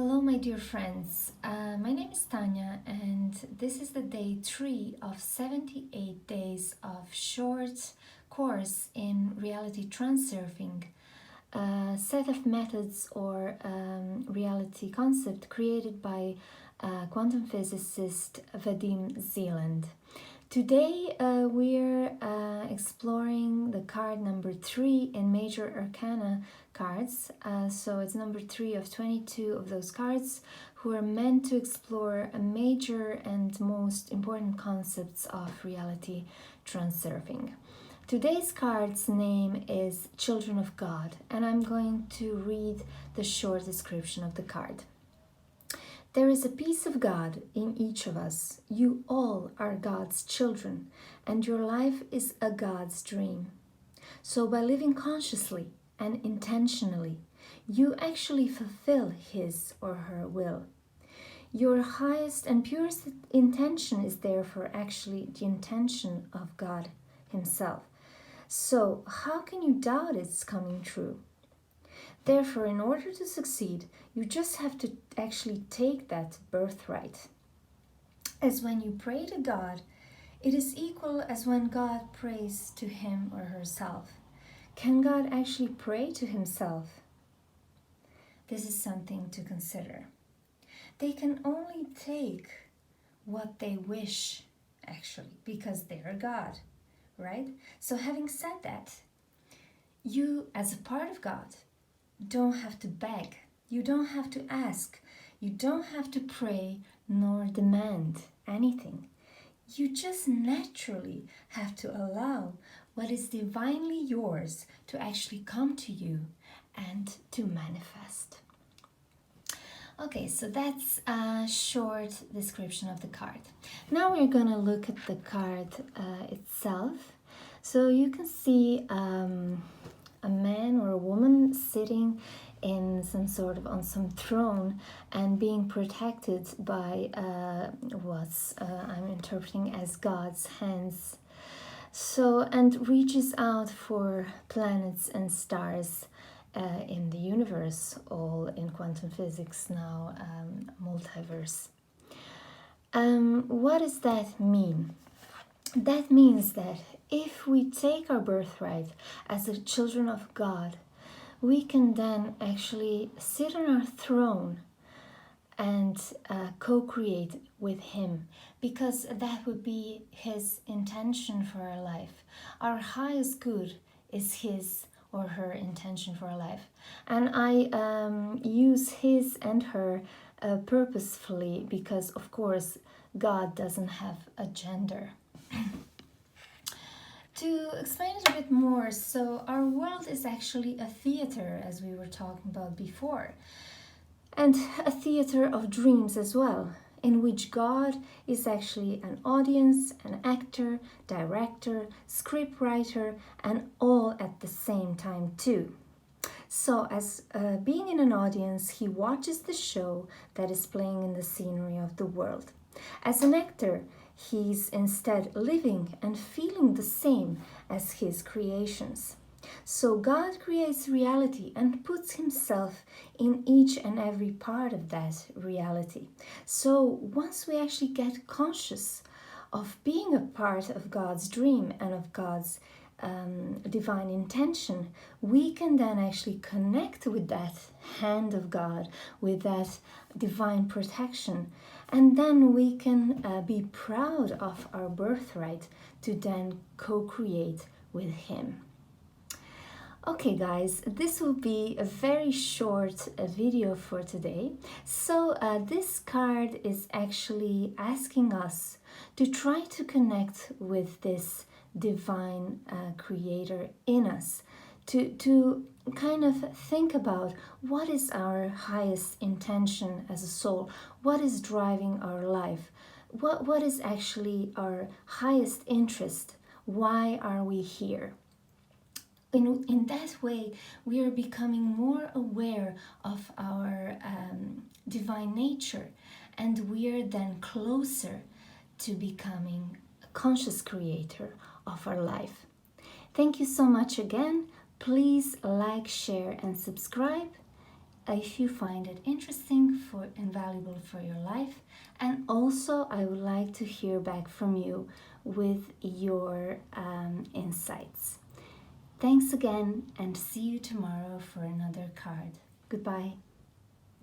Hello, my dear friends. My name is Tanya, and this is the day 3 of 78 days of short course in Reality Transurfing, a set of methods or reality concept created by quantum physicist Vadim Zeland. Today we're exploring the card number 3 in Major Arcana cards. So it's number 3 of 22 of those cards who are meant to explore a major and most important concepts of reality transurfing. Today's card's name is Children of God, and I'm going to read the short description of the card. There is a piece of God in each of us. You all are God's children, and your life is a God's dream. So by living consciously and intentionally, you actually fulfill His or her will. Your highest and purest intention is therefore actually the intention of God Himself. So how can you doubt it's coming true? Therefore, in order to succeed, you just have to actually take that birthright. As when you pray to God, it is equal as when God prays to him or herself. Can God actually pray to himself? This is something to consider. They can only take what they wish, actually, because they're God, right? So having said that, you as a part of God don't have to beg, you don't have to ask, you don't have to pray nor demand anything. You just naturally have to allow what is divinely yours to actually come to you and to manifest. Okay, so that's a short description of the card. Now we're gonna look at the card itself. So you can see a man or a woman sitting in some sort of on some throne and being protected by what I'm interpreting as God's hands. So, and reaches out for planets and stars in the universe, all in quantum physics now, multiverse. What does that mean? That means that if we take our birthright as the children of God, we can then actually sit on our throne and co-create with Him, because that would be His intention for our life. Our highest good is His or her intention for our life. And I use his and her purposefully because, of course, God doesn't have a gender. To explain it a bit more, so our world is actually a theater, as we were talking about before, and a theater of dreams as well, in which God is actually an audience, an actor, director, scriptwriter, and all at the same time too. So as being in an audience, he watches the show that is playing in the scenery of the world. As an actor, he's instead living and feeling the same as his creations. So God creates reality and puts himself in each and every part of that reality. So once we actually get conscious of being a part of God's dream and of God's divine intention, we can then actually connect with that hand of God, with that divine protection, and then we can be proud of our birthright to then co-create with Him. Okay guys, this will be a very short video for today. So this card is actually asking us to try to connect with this divine creator in us, to kind of think about what is our highest intention as a soul, what is driving our life, what is actually our highest interest, why are we here. In that way, we are becoming more aware of our divine nature, and we are then closer to becoming a conscious creator of our life. Thank you so much again. Please like, share, and subscribe if you find it interesting for valuable for your life. And also, I would like to hear back from you with your insights. Thanks again, and see you tomorrow for another card. Goodbye.